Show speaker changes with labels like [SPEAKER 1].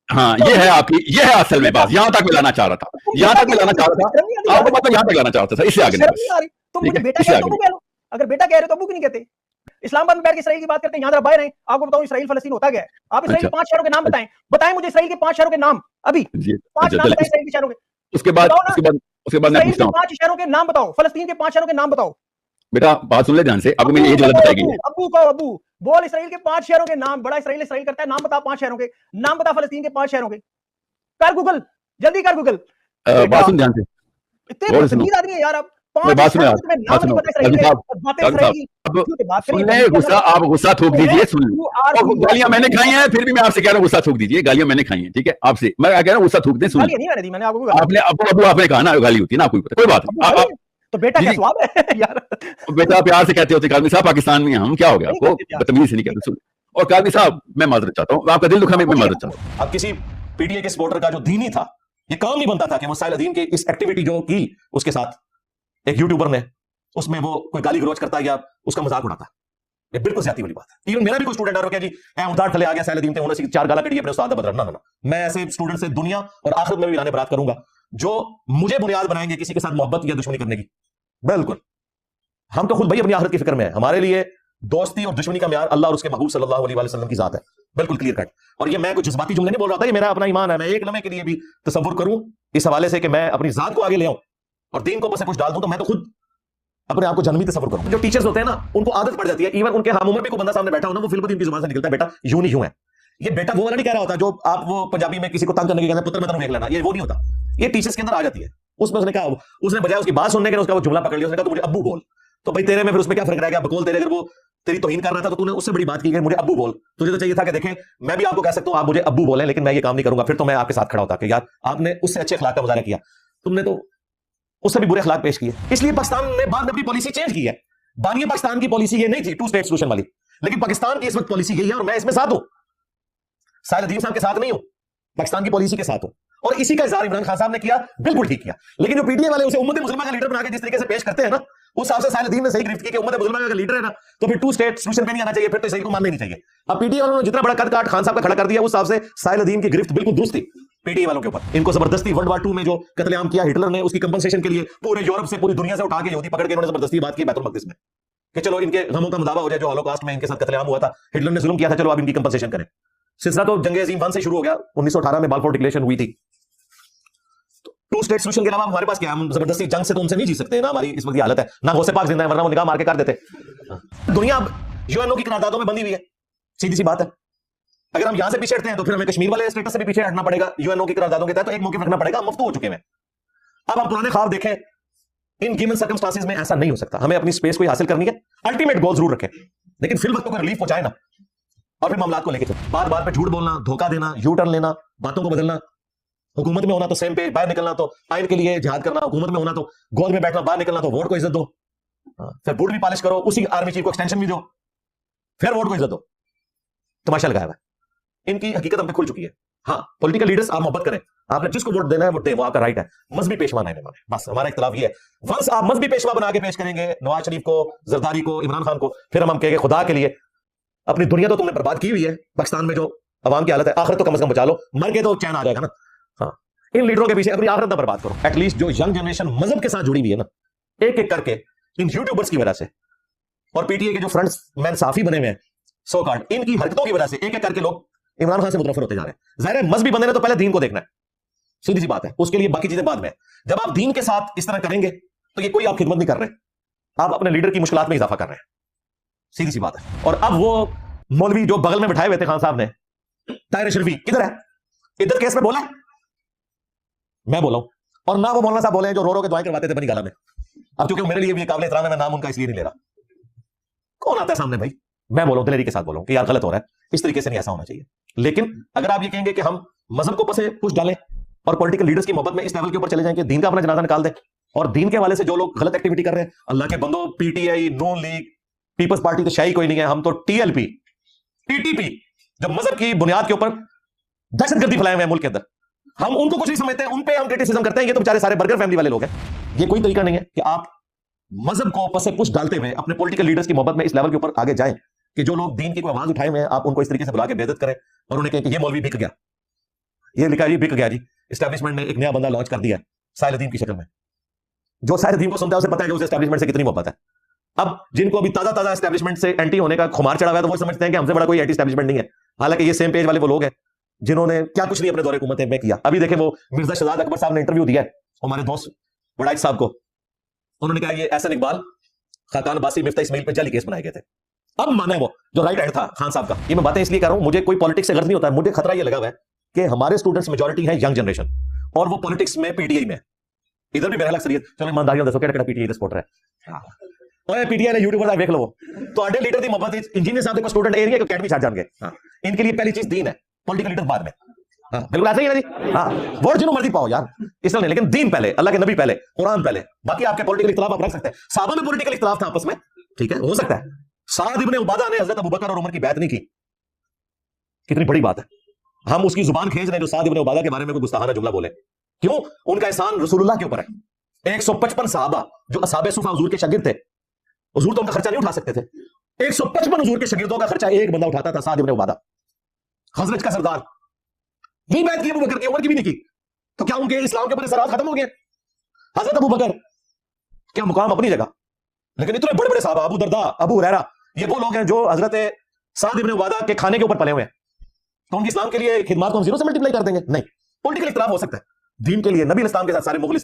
[SPEAKER 1] हाँ,
[SPEAKER 2] तो
[SPEAKER 1] ये है आपकी, ये है असल में बात, यहाँ तक मैं लाना चाह रहा था, यहाँ तक मैं लाना चाह रहा
[SPEAKER 2] शर्म नहीं आती
[SPEAKER 1] था,
[SPEAKER 2] यार,
[SPEAKER 1] आपको मतलब यहाँ तक लाना चाहता था, इससे आगे नहीं
[SPEAKER 2] शर्म
[SPEAKER 1] बस।
[SPEAKER 2] नहीं आ रही? तुम
[SPEAKER 1] ठीक
[SPEAKER 2] मुझे
[SPEAKER 1] है,
[SPEAKER 2] बेटा कह
[SPEAKER 1] इससे
[SPEAKER 2] रहे हो
[SPEAKER 1] आगे
[SPEAKER 2] तो अबू
[SPEAKER 1] नहीं।
[SPEAKER 2] कह लो, अगर बेटा कह रहे हो तो अबू क्यों नहीं कहते? इस्लामाबाद में बैठ के इसराइल की बात करते हैं, यहाँ जरा बाहर हैं, आपको बताऊं इसराइल फलस्तीन होता क्या है? आप इसराइल
[SPEAKER 1] अच्छा,
[SPEAKER 2] के 5 शहरों के नाम बताएं, बताएं मुझे इसराइल के 5 शहरों के नाम, अभी
[SPEAKER 1] जी,
[SPEAKER 2] 5
[SPEAKER 1] अच्छा
[SPEAKER 2] नाम
[SPEAKER 1] चले
[SPEAKER 2] बताएं इसराइल के शहरों के,
[SPEAKER 1] उसके बाद
[SPEAKER 2] बताओ ना।
[SPEAKER 1] उसके बाद उसके बाद मैं
[SPEAKER 2] इसराइल
[SPEAKER 1] पूछता
[SPEAKER 2] के
[SPEAKER 1] हूँ।
[SPEAKER 2] 5 शहरों के नाम बताओ, फलस्तीन के 5 शहरों के नाम बताओ।
[SPEAKER 1] बेटा बात सुन ले ध्यान से, आपको
[SPEAKER 2] अबू
[SPEAKER 1] मैंने एज गलत
[SPEAKER 2] कहो,
[SPEAKER 1] बताई गई
[SPEAKER 2] अबू
[SPEAKER 1] है।
[SPEAKER 2] अबू कहो, अबू बोल इसराइल के 5 शहरों के नाम, बड़ा इसराइल इसराइल करता है, नाम बता 5 शहरों के, नाम बता फलस्तीन के 5 शहरों के, कर गूगल, जल्दी कर गूगल। बेटा
[SPEAKER 1] बात सुन ध्यान से,
[SPEAKER 2] इतने
[SPEAKER 1] गौर से सुनो,
[SPEAKER 2] बदतमीज आदमी है यार आप,
[SPEAKER 1] मैं
[SPEAKER 2] 5
[SPEAKER 1] बात सुनो
[SPEAKER 2] शहरों
[SPEAKER 1] यार,
[SPEAKER 2] के तुम्हें
[SPEAKER 1] बात
[SPEAKER 2] नाम नहीं
[SPEAKER 1] सुनो
[SPEAKER 2] पता इसराइल
[SPEAKER 1] काजी
[SPEAKER 2] के,
[SPEAKER 1] साहब,
[SPEAKER 2] और बातें
[SPEAKER 1] काजी
[SPEAKER 2] इसराइल
[SPEAKER 1] साहब,
[SPEAKER 2] की,
[SPEAKER 1] अब
[SPEAKER 2] क्यों बात
[SPEAKER 1] सुन
[SPEAKER 2] करिए
[SPEAKER 1] ले,
[SPEAKER 2] बंदी के
[SPEAKER 1] गुस्सा,
[SPEAKER 2] अंदर।
[SPEAKER 1] आप गुस्सा थूक
[SPEAKER 2] तो
[SPEAKER 1] दीजिए, सुन
[SPEAKER 2] यू आर
[SPEAKER 1] और गालियां मैंने खाई हैं, फिर भी मैं आपसे कह रहा हूँ गुस्सा थूक दीजिए, गालियां मैंने खाई हैं, ठीक है, आपसे मैं कह रहा हूँ गुस्सा थूक दें, सुन
[SPEAKER 2] गाली
[SPEAKER 1] ले।
[SPEAKER 2] नहीं मैंने दी, मैंने आपको गाली
[SPEAKER 1] आपने अबू अबू आपने कहा ना, गाली होती है ना, आपको पता, कोई बात
[SPEAKER 2] अबू
[SPEAKER 1] नहीं,
[SPEAKER 2] गाली
[SPEAKER 1] आप
[SPEAKER 2] है? तो बेटा क्या
[SPEAKER 1] जी,
[SPEAKER 2] स्वाब है यार?
[SPEAKER 1] बेटा प्यार से कहते होते कादमी साहब, पाकिस्तान में हम, क्या हो गया
[SPEAKER 2] नहीं
[SPEAKER 1] आपको,
[SPEAKER 2] करते प्यार,
[SPEAKER 1] बदतमीजी से नहीं
[SPEAKER 2] नहीं
[SPEAKER 1] कहते,
[SPEAKER 2] करते।
[SPEAKER 1] सुन। और कादमी साहब मैं माजरत चाहता हूँ, आपका दिल दुखा, मैं
[SPEAKER 2] बोलिए
[SPEAKER 1] माजरत चाहता हूँ।
[SPEAKER 3] अब किसी पीटीए के सपोर्टर का जो दीनी था, ये काम नहीं बनता था कि वो साहिल अदीम की इस एक्टिविटी जो की उसके साथ एक यूट्यूबर ने, उसमें वो कोई गाली गलौज करता या उसका मजाक उड़ाता। ये बिल्कुल ज्यादा वाली बात है। इवन मेरा भी कोई स्टूडेंट आ रहा है जी, उतार थले आ गया साहिल अदीम थे, उन्होंने 4 गाला कटी अपने उस्ताद बदल, ना ना ना, मैं ऐसे स्टूडेंट से दुनिया और आखिरत में भी लाने बरात करूंगा जो मुझे बुनियाद बनाएंगे किसी के साथ मोहब्बत या दुश्मनी करने की। बिल्कुल, हम तो खुद भाई अपनी आखिरत की फिक्र में है, हमारे लिए दोस्ती और दुश्मनी का म्यार अल्लाह और उसके महबूब सल्लल्लाहु अलैहि वसल्लम की जात है, बिल्कुल क्लियर कट। और ये मैं कुछ जज्बाती जुमले नहीं बोल रहा था, ये मेरा अपना ईमान है। मैं एक लम्हे के लिए भी तसव्वुर करूं इस हवाले से कि मैं अपनी जात को आगे ले आऊं और दीन को बस कुछ डाल दूं, तो मैं तो खुद अपने आप को जन्मी तसव्वुर करूं। जो टीचर्स होते हैं ना, उनको आदत पड़ जाती है, इवन उनके हम उम्र पे कोई बंदा सामने बैठा हो ना, वो फिल्म इनकी जुबान से निकलता है, बेटा यूं नहीं यूं है। ये बेटा वो वाला नहीं कह रहा होता जो आप वो पंजाबी में किसी को तंग करने के कहते हैं, पुत्र मैं तेरे देख लेना, ये वो नहीं होता। ये टीचर्स के अंदर आ जाती है। उसमें उसने कहा, उसने बजाय उसकी बात सुनने के उसका वो जुमला पकड़ लिया, उसने कहा तू मुझे अब्बू बोल। तो भाई तेरे में फिर उसमें क्या फर्क रह गया? बकौल तेरे, अगर वो तेरी तौहीन कर रहा था तो तूने उससे बड़ी बात की कि मुझे अब्बू बोल। तुझे तो चाहिए था कि देखें मैं भी आपको कह सकता हूं आप मुझे अब्बू बोलें, लेकिन मैं ये काम नहीं करूंगा। फिर तो मैं आपके साथ खड़ा होता कि यार आपने उससे अच्छे अखलाक का मुजाहरा किया, तुमने तो उससे भी बुरे अखलाक पेश किए। इसलिए पाकिस्तान ने बाद में अपनी पॉलिसी चेंज की है। बानिया पाकिस्तान की पॉलिसी ये नहीं थी 2 स्टेट सोल्यूशन वाली, लेकिन पाकिस्तान की इस वक्त पॉलिसी यही है और मैं इसमें साथ हूं। साहिल अदीम साहब के साथ नहीं हूं, पाकिस्तान की पॉलिसी के साथ हूं। और इसी का इज़हार इमरान खान साहब ने किया, बिल्कुल ठीक किया। लेकिन जो पीटीए वाले उसे उम्मत मुस्लिमा का लीडर बना के जिस तरीके से पेश करते हैं ना, उस हिसाब से साहिल अदीम ने सही गिरफ्त की कि उम्मत मुस्लिमा का लीडर है ना, तो फिर 2 स्टेट सोल्यूशन पे नहीं आना चाहिए, फिर तो इसराइल को मानना नहीं चाहिए। अब पीटीए वालों ने जितना बड़ा कद काट खान साहब का खड़ा कर दिया, उस हिसाब से साहिल अदीम की गिरफ्त बिल्कुल दुरुस्त थी पीटीए वालों के ऊपर। इनको जबरदस्ती वर्ल्ड वार 2 में जो कत्लेआम किया हिटलर ने, उसकी कंपनसेशन के लिए पूरे यूरोप से, पूरी दुनिया से उठा के यहूदी पकड़ के इन्होंने जबरदस्ती बात की बैतुल मक़दिस में कि चलो इनके गमों का मुदावा हो जाए, जो हॉलोकॉस्ट में इनके साथ कत्लेआम हुआ था, हिटलर ने जुल्म किया था, चलो आप इनकी कंपनसेशन करें। सिलसिला तो जंग अज़ीम 1 से शुरू हो गया, 1918 में बाल्फोर डिक्लेरेशन हुई थी। 2 स्टेट सोल्यूशन के अलावा हमारे पास क्या है? हम जबरदस्ती जंग से तो उनसे नहीं जी सकते ना, हमारी इस वक्त की हालत है ना, गौसे पाक जिंदा है, वरना वो निगाह मार के कर देते। दुनिया अब यूएनओ की करारदादों में बंधी हुई है, सीधी सी बात है। अगर हम यहां से पीछे हटते हैं तो फिर हमें कश्मीर वाले स्टेटस से भी पीछे हटना पड़ेगा यूएनओ की करारदादों के तहत, तो एक मौके रखना पड़ेगा, मुफ्त हो चुके हैं। अब हम पुराने ख्वाब देखें, इन गिवन सर्कमस्टांसेस में ऐसा नहीं हो सकता। हमें अपनी स्पेस को हासिल करनी है, अल्टीमेट गोल जरूर रखें, लेकिन फिर वक्त को रिलीफ पहुंचाए ना, और फिर मामलात को लेकर चलो। बार बार पे झूठ बोलना, धोखा देना, यू टर्न लेना, बातों को बदलना, हुकूमत में होना तो सेम पे, बाहर निकलना तो आइन के लिए जिहाद करना, हुकूमत में होना तो गोद में बैठना, बाहर निकलना तो वोट को इज्जत दो, फिर बूट भी पॉलिश करो, उसी आर्मी चीफ को एक्सटेंशन भी दो, फिर वोट को इज्जत दो। तमाशा लगाया हुआ है। इनकी हकीकत हम पे खुल चुकी है। हाँ, पॉलिटिकल लीडर्स आप मोहब्बत करें, आपने जिसको वोट देना है वोट दे, वो आपका राइट है। मजहबी पेशवा नहीं माने, बस हमारा इख्तिलाफ ये है। वंस आप मजहबी पेशवा बना के पेश करेंगे नवाज शरीफ को, जरदारी को, इमरान खान को, फिर हम कहेंगे खुदा के लिए अपनी दुनिया तो तुमने बर्बाद की हुई है, पाकिस्तान में जो अवाम की हालत है, आखिरत तो कम से कम बचा लो, मर के तो चैन आ जाएगा ना। हाँ, इन लीडरों के पीछे अपनी आखिरत ना बर्बाद करो। एटलीस्ट जो यंग जनरेशन मजहब के साथ जुड़ी हुई है ना, एक एक करके इन यूट्यूबर्स की वजह से और पीटीए के जो फ्रंट मैन साफी बने हुए हैं सो कॉल्ड, इनकी हरकतों की वजह से एक एक करके लोग इमरान खान से मुतनफर होते जा रहे हैं। जाहिर है मजहबी बंदे ने तो पहले दीन को देखना है, सीधी सी बात है, उसके लिए बाकी चीजें बाद में। जब आप दीन के साथ इस तरह करेंगे तो ये कोई आप खिदमत नहीं कर रहे, आप अपने लीडर की मुश्किलात में इजाफा कर रहे हैं, सीधी सी बात है। और अब वो मौलवी जो बगल में बैठाए हुए थे खान साहब ने, ताहिर शरीफी किधर है? इधर केस में बोला है? मैं बोला हूं, और ना वो मौलाना साहब बोले जो रो रो के दुआएं करवाते थे बनी गाला में। अब क्योंकि मेरे लिए भी काबिल एहतराम है, मैं नाम उनका इसलिए नहीं ले रहा। कौन आता है सामने भाई? मैं बोलूं दिलेरी के साथ बोलूं कि यार गलत हो रहा है, इस तरीके से नहीं ऐसा होना चाहिए। लेकिन अगर आप ये कहेंगे कि हम मजहब को पसे पुश डालें और पॉलिटिकल लीडर्स की मोहब्बत में इस लेवल के ऊपर चले जाएंगे, दीन का अपना जनाजा निकाल दें, और दीन के हवाले से जो लोग गलत एक्टिविटी कर रहे हैं, अल्लाह के बंदो, पीटीआई, नून लीग, पीपल्स पार्टी तो शाही कोई नहीं है, हम तो टीएलपी, टीटीपी, जो मजहब की बुनियाद के ऊपर दहशतगर्दी फैलाए हुए हैं मुल्क के अंदर, हम उनको कुछ नहीं समझते हैं, उन पे हम क्रिटिसिज्म करते हैं। ये तो बेचारे सारे बर्गर फैमिली वाले लोग हैं। ये कोई तरीका नहीं है कि आप मजहब को पसे पुश डालते हुए अपने पॉलिटिकल लीडर्स की मोहब्बत में इस लेवल के ऊपर आगे जाएं कि जो लोग दीन की कोई आवाज उठाए हुए हैं, आप उनको इस तरीके से बुला के बेइज्जत करें और उन्हें कहें कि ये मौलवी बिक गया। ये लिखा है जी, बिक गया जी, एस्टैब्लिशमेंट ने एक नया बंदा लॉन्च कर दिया है साहिल की शक्ल में। जो साहिल को सुनता है उसे पता है कि उस एस्टैब्लिशमेंट से कितनी मोहब्बत है। अब जिनको अभी ताजा ताजा एस्टैब्लिशमेंट से एंटी होने का खुमार चढ़ा हुआ है, तो वो समझते हैं कि हमसे बड़ा कोई एंटी एस्टैब्लिशमेंट नहीं है। हालांकि ये सेम पेज वाले वो लोग हैं जिन्होंने क्या कुछ नहीं अपने दौरे हुकूमत में किया। अभी देखें, वो मिर्जा शहजाद अकबर साहब ने इंटरव्यू दिया है हमारे दोस्त वड़ाइच साहब को। उन्होंने कहा ये एहसन इकबाल, खाकान अब्बासी, मिफ्ता इस्माइल पे जाली केस बनाए गए थे। अब माना है वो जो राइट हैंड था खान साहब का। ये मैं बातें इसलिए कर रहा हूं, मुझे कोई पॉलिटिक्स से गर्ज नहीं होता है। मुझे खतरा ये लगा हुआ है कि हमारे स्टूडेंट्स मेजॉरिटी है यंग जनरेशन, और वो पॉलिटिक्स में पीटीआई में, इधर भी मेरा अक्सरियत। चलो ईमानदारी दसो केड़ा पीटीआई दे सपोर्टर है। ओए पीटीआई ने यूट्यूबर देख लो, तो लीडर की मोहब्बत इंजीनियर साहब देखो स्टूडेंट एरिया अकेडमी छाड़ जाएंगे। इनके लिए पहली चीज दीन है, पॉलिटिकल लीडर बाद में। बिल्कुल ऐसा ही है ना जी। वोट जिन्हों मर्जी पाओ यार, इसलिए नहीं, लेकिन दीन पहले, अल्लाह के नबी पहले, कुरान पहले। बाकी आपके पॉलिटिकल इख्तिलाफ आप रख सकते हैं। साहबा में पॉलिटिकल इख्तिलाफ था आपस में, ठीक है, हो सकता है। साद इब्ने उबादा ने हजरत अबू बकर और उमर की बैत नहीं की, कितनी बड़ी बात है। हम उसकी जुबान खींच रहे हैं जो साद इब्ने उबादा के बारे में कोई गुस्ताखाना जुमला बोले। क्यों? उनका एहसान रसूलुल्लाह के ऊपर है। 155 सहाबा जो असहाबे सुफा हुजूर के शागिर्द थे, हुजूर तो उनका खर्चा नहीं उठा सकते थे। 155 हुजूर के शागिर्दों का खर्चा एक बंदा उठाता था, साद इब्ने उबादा, खजरज का सरदार। नहीं बैत की अबू बकर की, उमर की भी नहीं की, तो क्या उनके इस्लाम के ऊपर असरात खत्म हो गए? हजरत अबू बकर क्या मुकाम अपनी जगह, लेकिन इतने बड़े बड़े साहबा, अबू दरदा, अबू हुरैरा, ये वो लोग हैं जो हजरत साद इब्ने उबादा के खाने के ऊपर पले हुए हैं। तो उनकी इस्लाम के लिए खिदमत को हम जीरो से मल्टीप्लाई कर देंगे? नहीं। पॉलिटिकल इख्तिलाफ हो सकता है, दीन के लिए नबी इस्लाम के साथ सारे मुगल